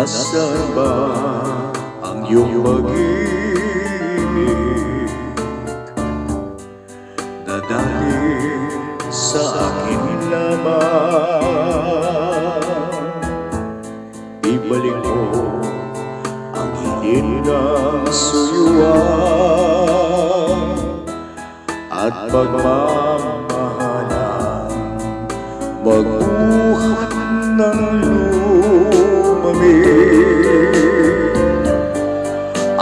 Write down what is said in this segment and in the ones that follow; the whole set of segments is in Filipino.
Nasaan ba ang iyong pag-ibig? Dadaling sa akin lamang. Ibalik mo ang hingin ng suyuan at pagmamahalan, magbuhat ng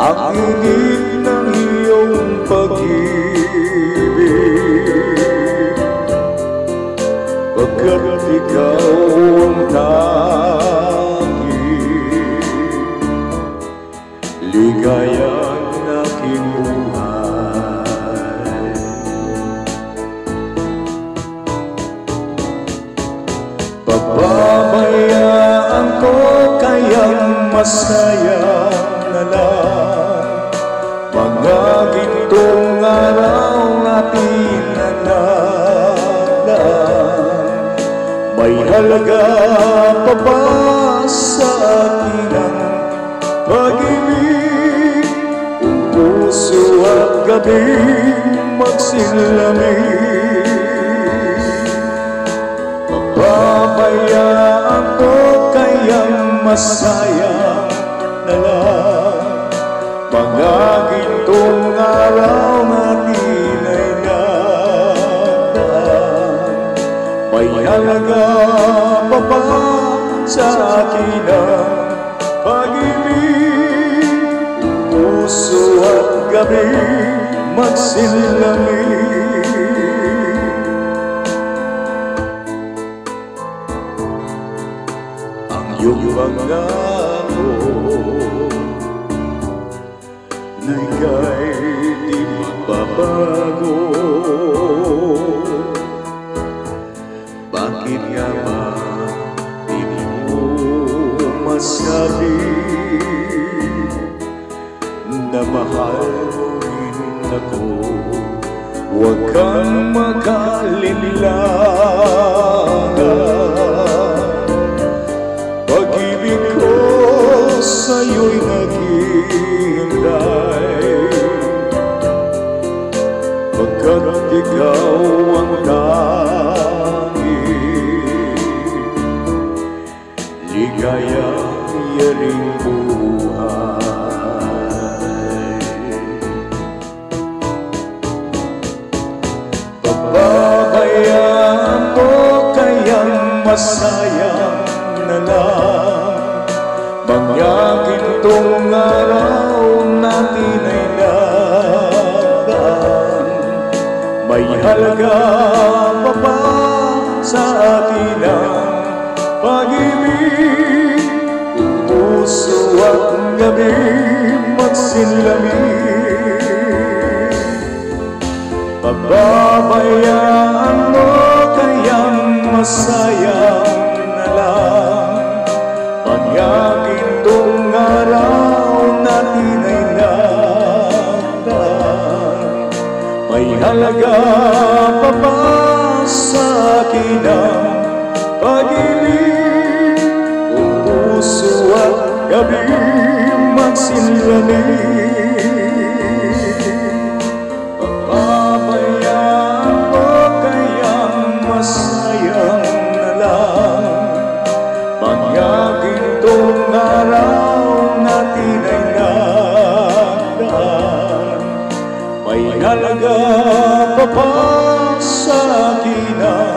ang init ng iyong pag-ibig, pagkat ikaw ang tanging ligayang aking buhay. Pababayaan ko kayang masaya na lang mga gintong araw ating nanagdaan. May halaga pa ba sa akin ang pag-ibig? Kung puso at gabi magsilamig, pababayaan ko kayang masayang na lang mga gintong araw natin ay nagdaan. May halaga pa ba sa akin ang pag-ibig? Puso at gabi magsilamig, ang iyong pangako na ika'y di magbabago. Bakit nga ba di mo masabi na mahal mo rin ako? Huwag kang mag-alinlangan, pag-ibig ko sa'yo'y naghihintay, pagkat ikaw ang tanging ligayang yaring buhay. Pababayaan ko kayang masayang na lang mga gintong araw natin ay nagdaan. May halaga pa ba sa akin ang pag-ibig? Kung puso at gabi magsilamig, pababayaan mo kayang masayang na lang mga gintong araw natin ay nagdaan. May halaga pa ba sa akin ang pag-ibig? Kung puso at gabi magsilamig, pababayaan mo kayang masayang na lang mga gintong araw natin ay nagdaan. May halaga pa ba sa akin ang